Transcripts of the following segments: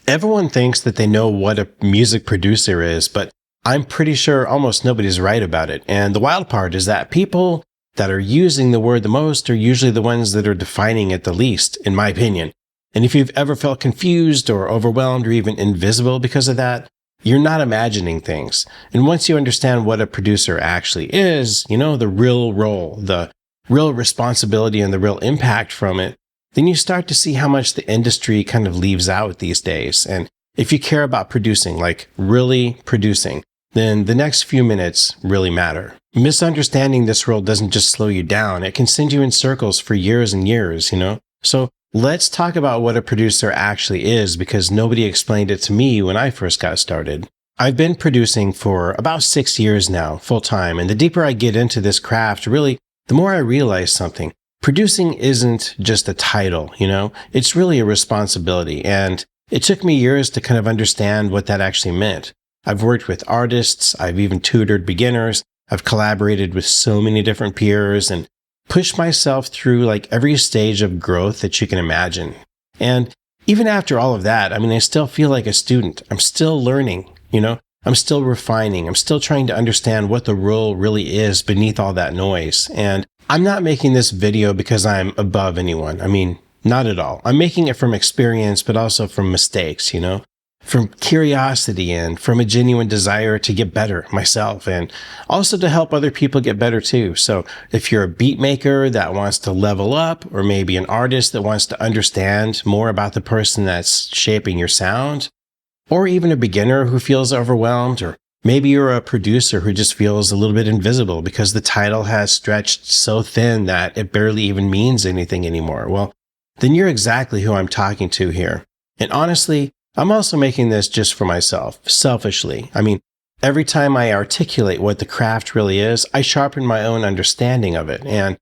Everyone thinks that they know what a music producer is, but I'm pretty sure almost nobody's right about it. And the wild part is that people that are using the word the most are usually the ones that are defining it the least, in my opinion. And if you've ever felt confused or overwhelmed or even invisible because of that, you're not imagining things. And once you understand what a producer actually is, the real role, the real responsibility and the real impact from it, then you start to see how much the industry kind of leaves out these days. And if you care about producing, like really producing, then the next few minutes really matter. Misunderstanding this role doesn't just slow you down, it can send you in circles for years and years, So let's talk about what a producer actually is, because nobody explained it to me when I first got started. I've been producing for about 6 years now, full time, and the deeper I get into this craft, really, the more I realize something. Producing isn't just a title, it's really a responsibility. And it took me years to kind of understand what that actually meant. I've worked with artists, I've even tutored beginners, I've collaborated with so many different peers and pushed myself through like every stage of growth that you can imagine. And even after all of that, I still feel like a student. I'm still learning, I'm still refining. I'm still trying to understand what the role really is beneath all that noise. And I'm not making this video because I'm above anyone. Not at all. I'm making it from experience, but also from mistakes, from curiosity and from a genuine desire to get better myself and also to help other people get better too. So if you're a beat maker that wants to level up, or maybe an artist that wants to understand more about the person that's shaping your sound, or even a beginner who feels overwhelmed, or maybe you're a producer who just feels a little bit invisible because the title has stretched so thin that it barely even means anything anymore, well, then you're exactly who I'm talking to here. And honestly, I'm also making this just for myself, selfishly. Every time I articulate what the craft really is, I sharpen my own understanding of it. And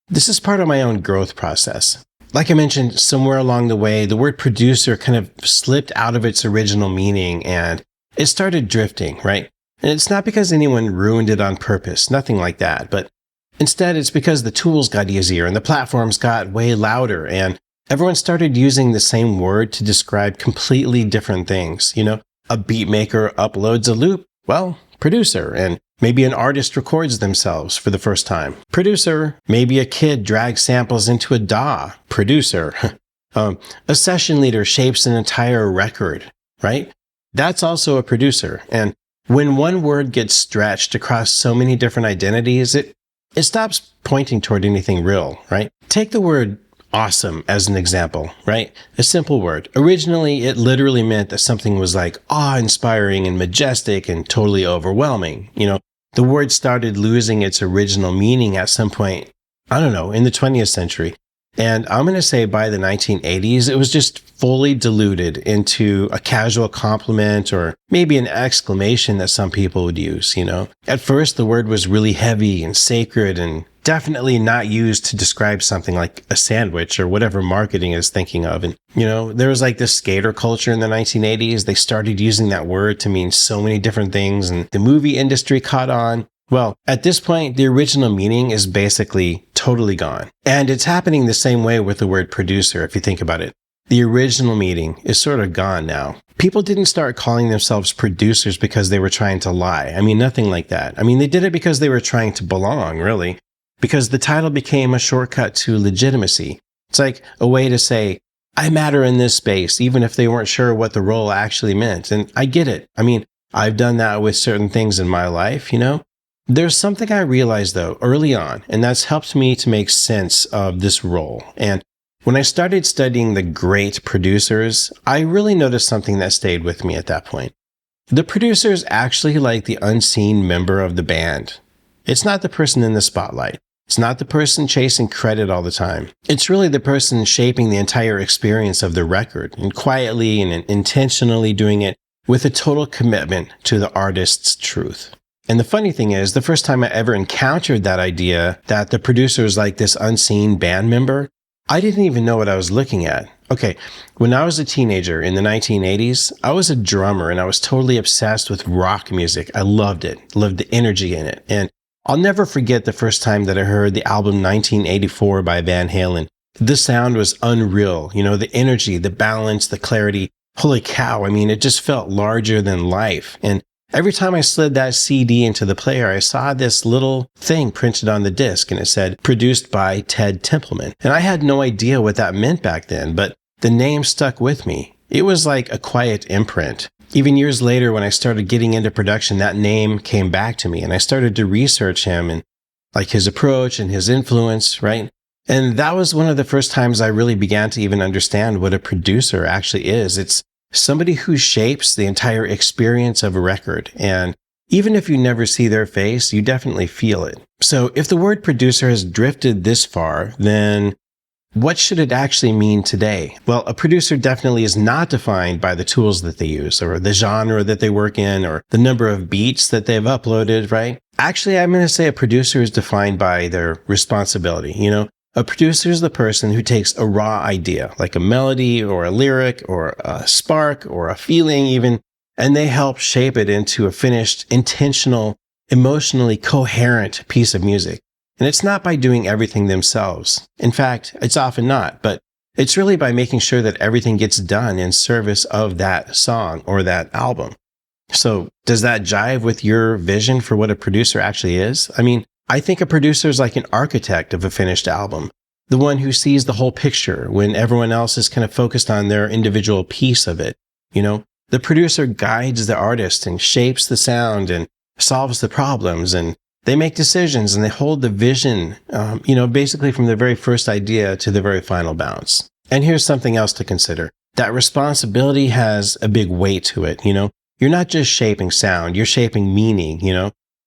this is part of my own growth process. Like I mentioned, somewhere along the way, the word producer kind of slipped out of its original meaning and it started drifting, right? And it's not because anyone ruined it on purpose, nothing like that. But instead, it's because the tools got easier and the platforms got way louder and everyone started using the same word to describe completely different things. A beat maker uploads a loop, well, producer. And maybe an artist records themselves for the first time, producer. Maybe a kid drags samples into a DAW, producer. A session leader shapes an entire record, right? That's also a producer. And when one word gets stretched across so many different identities, it stops pointing toward anything real, right? Take the word awesome as an example, right? A simple word. Originally, it literally meant that something was like awe-inspiring and majestic and totally overwhelming. The word started losing its original meaning at some point, in the 20th century. And I'm going to say by the 1980s, it was just fully diluted into a casual compliment or maybe an exclamation that some people would use, At first, the word was really heavy and sacred and definitely not used to describe something like a sandwich or whatever marketing is thinking of. And, there was like this skater culture in the 1980s. They started using that word to mean so many different things and the movie industry caught on. Well, at this point, the original meaning is basically totally gone. And it's happening the same way with the word producer, if you think about it. The original meaning is sort of gone now. People didn't start calling themselves producers because they were trying to lie. Nothing like that. They did it because they were trying to belong, really. Because the title became a shortcut to legitimacy. It's like a way to say, I matter in this space, even if they weren't sure what the role actually meant. And I get it. I've done that with certain things in my life, There's something I realized, though, early on, and that's helped me to make sense of this role. And when I started studying the great producers, I really noticed something that stayed with me at that point. The producer is actually like the unseen member of the band. It's not the person in the spotlight. It's not the person chasing credit all the time. It's really the person shaping the entire experience of the record and quietly and intentionally doing it with a total commitment to the artist's truth. And the funny thing is, the first time I ever encountered that idea that the producer is like this unseen band member, I didn't even know what I was looking at. Okay, when I was a teenager in the 1980s, I was a drummer and I was totally obsessed with rock music. I loved it, loved the energy in it. And I'll never forget the first time that I heard the album 1984 by Van Halen. The sound was unreal, the energy, the balance, the clarity. holy cow, I mean, it just felt larger than life. And every time I slid that CD into the player, I saw this little thing printed on the disc, and it said, produced by Ted Templeman. And I had no idea what that meant back then, but the name stuck with me. It was like a quiet imprint. Even years later, when I started getting into production, that name came back to me, and I started to research him and like his approach and his influence, right? And that was one of the first times I really began to even understand what a producer actually is. It's somebody who shapes the entire experience of a record. And even if you never see their face, you definitely feel it. So if the word producer has drifted this far, then what should it actually mean today? Well, a producer definitely is not defined by the tools that they use or the genre that they work in or the number of beats that they've uploaded, right? Actually, I'm going to say a producer is defined by their responsibility. A producer is the person who takes a raw idea, like a melody or a lyric or a spark or a feeling even, and they help shape it into a finished, intentional, emotionally coherent piece of music. And it's not by doing everything themselves. In fact, it's often not, but it's really by making sure that everything gets done in service of that song or that album. So does that jive with your vision for what a producer actually is? I mean, I think a producer is like an architect of a finished album, the one who sees the whole picture when everyone else is kind of focused on their individual piece of it. The producer guides the artist and shapes the sound and solves the problems, and they make decisions and they hold the vision, basically from the very first idea to the very final bounce. And here's something else to consider. That responsibility has a big weight to it, You're not just shaping sound, you're shaping meaning,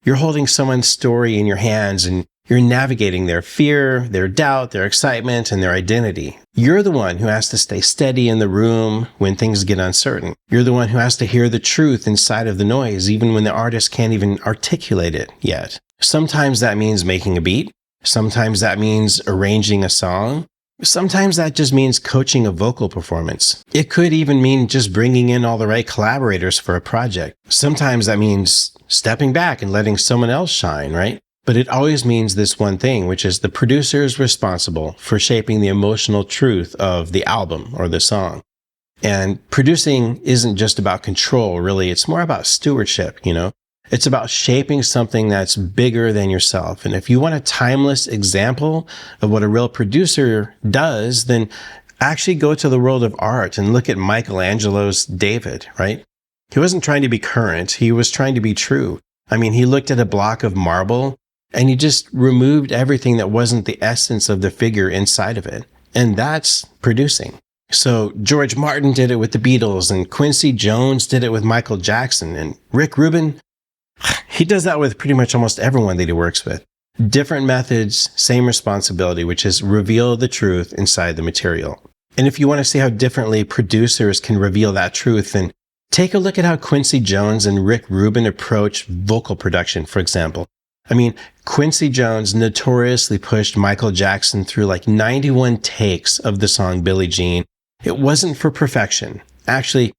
You're holding someone's story in your hands and you're navigating their fear, their doubt, their excitement, and their identity. You're the one who has to stay steady in the room when things get uncertain. You're the one who has to hear the truth inside of the noise, even when the artist can't even articulate it yet. Sometimes that means making a beat. Sometimes that means arranging a song. Sometimes that just means coaching a vocal performance. It could even mean just bringing in all the right collaborators for a project. Sometimes that means stepping back and letting someone else shine, right? But it always means this one thing, which is the producer is responsible for shaping the emotional truth of the album or the song. And producing isn't just about control, really. It's more about stewardship, It's about shaping something that's bigger than yourself. And if you want a timeless example of what a real producer does, then actually go to the world of art and look at Michelangelo's David, right? He wasn't trying to be current. He was trying to be true. I mean, he looked at a block of marble and he just removed everything that wasn't the essence of the figure inside of it. And that's producing. So George Martin did it with the Beatles, and Quincy Jones did it with Michael Jackson, and Rick Rubin, he does that with pretty much almost everyone that he works with. Different methods, same responsibility, which is reveal the truth inside the material. And if you want to see how differently producers can reveal that truth, then take a look at how Quincy Jones and Rick Rubin approach vocal production, for example. I mean, Quincy Jones notoriously pushed Michael Jackson through like 91 takes of the song Billie Jean. It wasn't for perfection. Actually,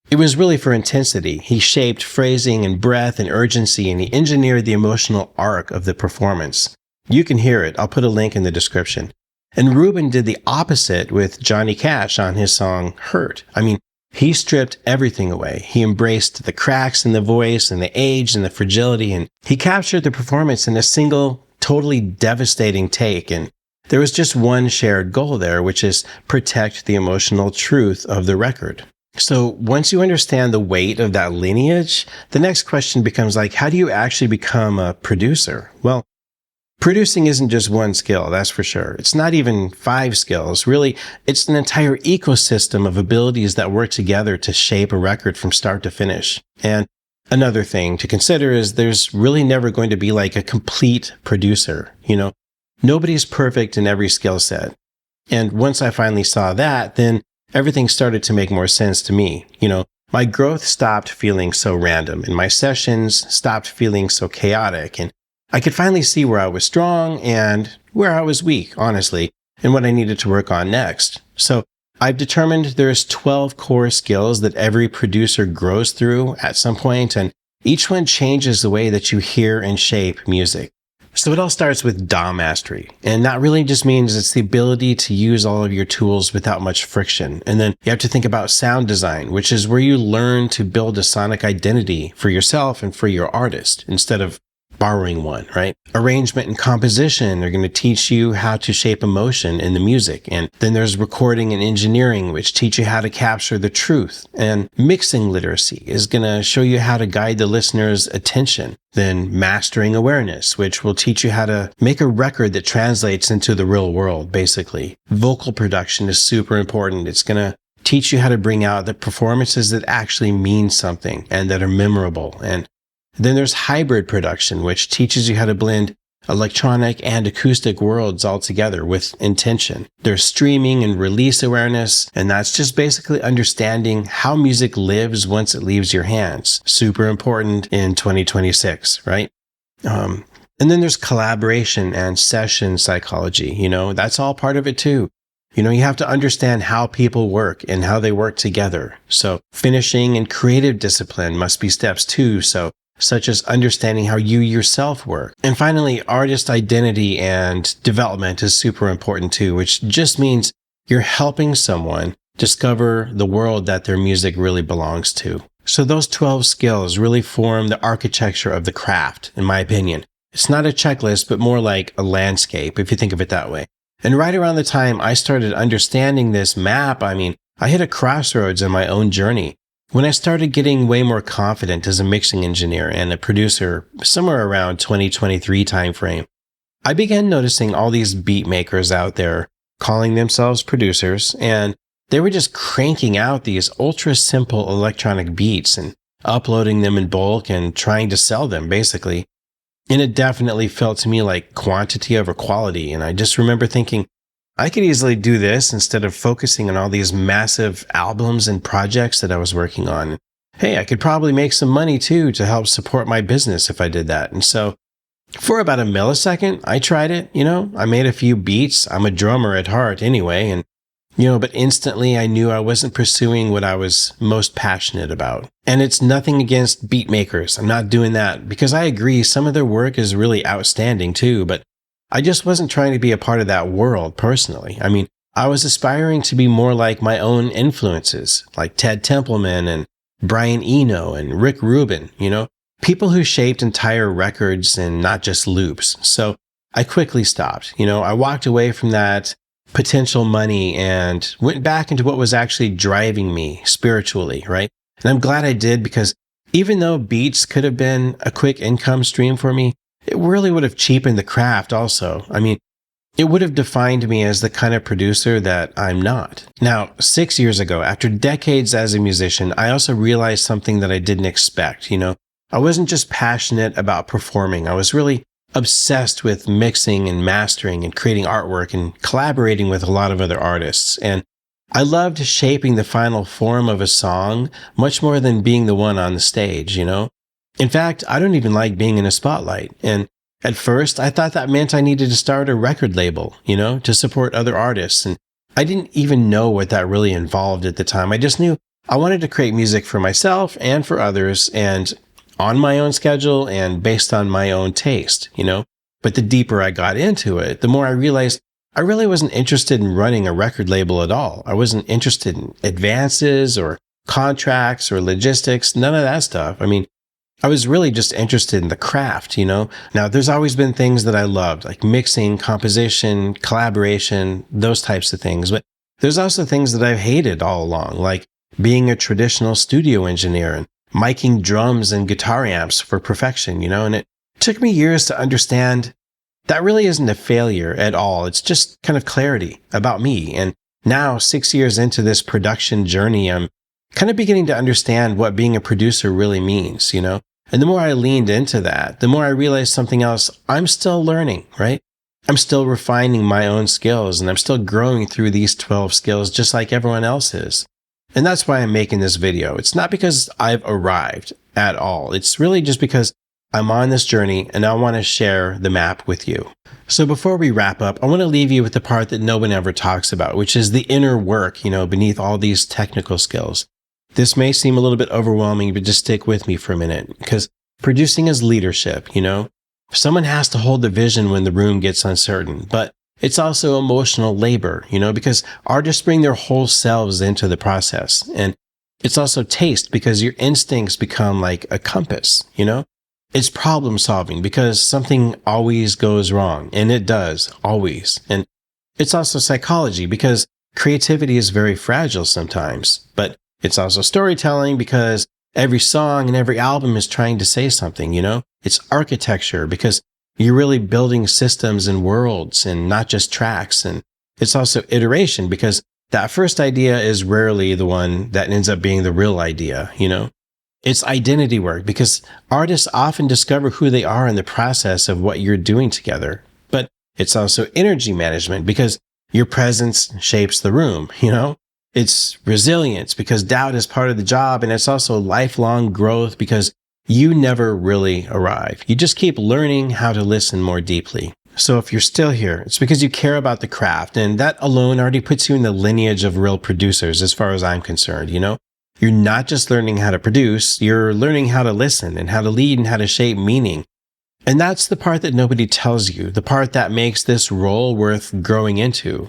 it was really for intensity. He shaped phrasing and breath and urgency, and he engineered the emotional arc of the performance. You can hear it. I'll put a link in the description. And Rubin did the opposite with Johnny Cash on his song Hurt. I mean, he stripped everything away. He embraced the cracks in the voice and the age and the fragility, and he captured the performance in a single, totally devastating take. And there was just one shared goal there, which is protect the emotional truth of the record. So once you understand the weight of that lineage, the next question becomes like, how do you actually become a producer? Well, producing isn't just one skill, that's for sure. It's not even 5 skills. Really, it's an entire ecosystem of abilities that work together to shape a record from start to finish. And another thing to consider is there's really never going to be like a complete producer. Nobody's perfect in every skill set. And once I finally saw that, then everything started to make more sense to me. My growth stopped feeling so random, and my sessions stopped feeling so chaotic, and I could finally see where I was strong and where I was weak, honestly, and what I needed to work on next. So I've determined there's 12 core skills that every producer grows through at some point, and each one changes the way that you hear and shape music. So it all starts with DAW mastery. And that really just means it's the ability to use all of your tools without much friction. And then you have to think about sound design, which is where you learn to build a sonic identity for yourself and for your artist instead of borrowing one, right? Arrangement and composition are going to teach you how to shape emotion in the music. And then there's recording and engineering, which teach you how to capture the truth. And mixing literacy is going to show you how to guide the listener's attention. Then mastering awareness, which will teach you how to make a record that translates into the real world, basically. Vocal production is super important. It's going to teach you how to bring out the performances that actually mean something and that are memorable. And then there's hybrid production, which teaches you how to blend electronic and acoustic worlds all together with intention. There's streaming and release awareness, and that's just basically understanding how music lives once it leaves your hands. Super important in 2026, right? And then there's collaboration and session psychology. That's all part of it too. You have to understand how people work and how they work together. So finishing and creative discipline must be steps too. Such as understanding how you yourself work. And finally, artist identity and development is super important too, which just means you're helping someone discover the world that their music really belongs to. So those 12 skills really form the architecture of the craft, in my opinion. It's not a checklist, but more like a landscape, if you think of it that way. And right around the time I started understanding this map, I hit a crossroads in my own journey. When I started getting way more confident as a mixing engineer and a producer, somewhere around 2023 timeframe, I began noticing all these beat makers out there calling themselves producers, and they were just cranking out these ultra simple electronic beats and uploading them in bulk and trying to sell them, basically. And it definitely felt to me like quantity over quality, and I just remember thinking, I could easily do this instead of focusing on all these massive albums and projects that I was working on. Hey, I could probably make some money too to help support my business if I did that. And so for about a millisecond, I tried it, I made a few beats. I'm a drummer at heart anyway. And, but instantly I knew I wasn't pursuing what I was most passionate about. And it's nothing against beat makers. I'm not doing that because I agree some of their work is really outstanding too, but I just wasn't trying to be a part of that world personally. I was aspiring to be more like my own influences, like Ted Templeman and Brian Eno and Rick Rubin, people who shaped entire records and not just loops. So I quickly stopped. I walked away from that potential money and went back into what was actually driving me spiritually, right? And I'm glad I did because even though beats could have been a quick income stream for me, it really would have cheapened the craft also. It would have defined me as the kind of producer that I'm not. Now, 6 years ago, after decades as a musician, I also realized something that I didn't expect. I wasn't just passionate about performing. I was really obsessed with mixing and mastering and creating artwork and collaborating with a lot of other artists. And I loved shaping the final form of a song much more than being the one on the stage, In fact, I don't even like being in a spotlight. And at first, I thought that meant I needed to start a record label, to support other artists. And I didn't even know what that really involved at the time. I just knew I wanted to create music for myself and for others and on my own schedule and based on my own taste, But the deeper I got into it, the more I realized I really wasn't interested in running a record label at all. I wasn't interested in advances or contracts or logistics, none of that stuff. I was really just interested in the craft, Now, there's always been things that I loved, like mixing, composition, collaboration, those types of things. But there's also things that I've hated all along, like being a traditional studio engineer and miking drums and guitar amps for perfection, And it took me years to understand that really isn't a failure at all. It's just kind of clarity about me. And now, 6 years into this production journey, I'm kind of beginning to understand what being a producer really means, And the more I leaned into that, the more I realized something else. I'm still learning, right? I'm still refining my own skills and I'm still growing through these 12 skills just like everyone else is. And that's why I'm making this video. It's not because I've arrived at all. It's really just because I'm on this journey and I want to share the map with you. So before we wrap up, I want to leave you with the part that no one ever talks about, which is the inner work, beneath all these technical skills. This may seem a little bit overwhelming, but just stick with me for a minute because producing is leadership, Someone has to hold the vision when the room gets uncertain, but it's also emotional labor, because artists bring their whole selves into the process. And it's also taste because your instincts become like a compass, It's problem solving because something always goes wrong, and it does, always. And it's also psychology because creativity is very fragile sometimes, but it's also storytelling because every song and every album is trying to say something, It's architecture because you're really building systems and worlds and not just tracks. And it's also iteration because that first idea is rarely the one that ends up being the real idea, It's identity work because artists often discover who they are in the process of what you're doing together. But it's also energy management because your presence shapes the room, It's resilience because doubt is part of the job. And it's also lifelong growth because you never really arrive. You just keep learning how to listen more deeply. So if you're still here, it's because you care about the craft, and that alone already puts you in the lineage of real producers as far as I'm concerned, You're not just learning how to produce, you're learning how to listen and how to lead and how to shape meaning. And that's the part that nobody tells you, the part that makes this role worth growing into.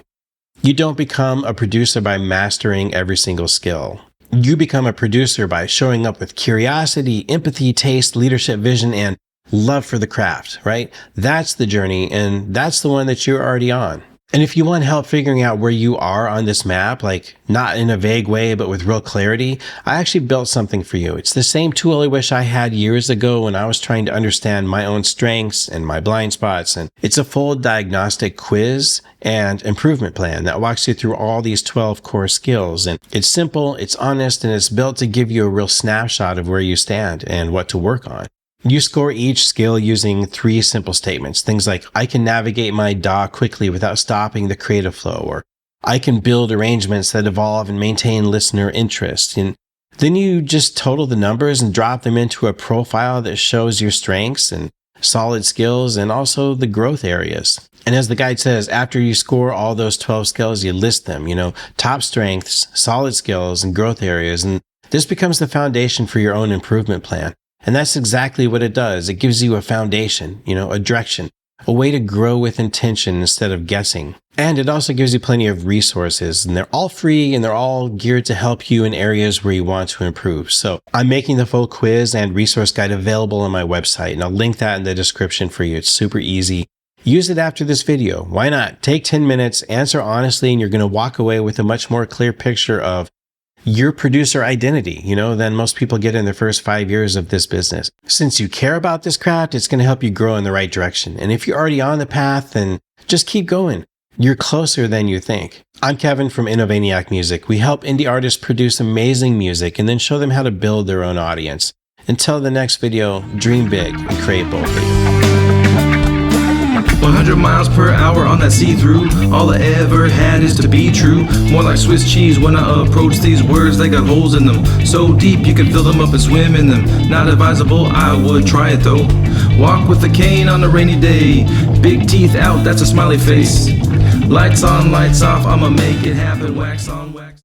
You don't become a producer by mastering every single skill. You become a producer by showing up with curiosity, empathy, taste, leadership, vision, and love for the craft, right? That's the journey, and that's the one that you're already on. And if you want help figuring out where you are on this map, like not in a vague way, but with real clarity, I actually built something for you. It's the same tool I wish I had years ago when I was trying to understand my own strengths and my blind spots. And it's a full diagnostic quiz and improvement plan that walks you through all these 12 core skills. And it's simple, it's honest, and it's built to give you a real snapshot of where you stand and what to work on. You score each skill using 3 simple statements. Things like, I can navigate my DAW quickly without stopping the creative flow, or I can build arrangements that evolve and maintain listener interest. And then you just total the numbers and drop them into a profile that shows your strengths and solid skills and also the growth areas. And as the guide says, after you score all those 12 skills, you list them, top strengths, solid skills, and growth areas. And this becomes the foundation for your own improvement plan. And that's exactly what it does. It gives you a foundation, a direction, a way to grow with intention instead of guessing. And it also gives you plenty of resources, and they're all free and they're all geared to help you in areas where you want to improve. So I'm making the full quiz and resource guide available on my website, and I'll link that in the description for you. It's super easy. Use it after this video. Why not? Take 10 minutes, answer honestly, and you're going to walk away with a much more clear picture of your producer identity, than most people get in their first 5 years of this business. Since you care about this craft, it's going to help you grow in the right direction. And if you're already on the path, then just keep going. You're closer than you think. I'm Kevin from Innovaniac Music. We help indie artists produce amazing music and then show them how to build their own audience. Until the next video, dream big and create boldly. 100 miles per hour on that see-through. All I ever had is to be true. More like Swiss cheese when I approach these words. They got holes in them, so deep you can fill them up and swim in them. Not advisable, I would try it though. Walk with a cane on a rainy day. Big teeth out, that's a smiley face. Lights on, lights off, I'ma make it happen. Wax on, wax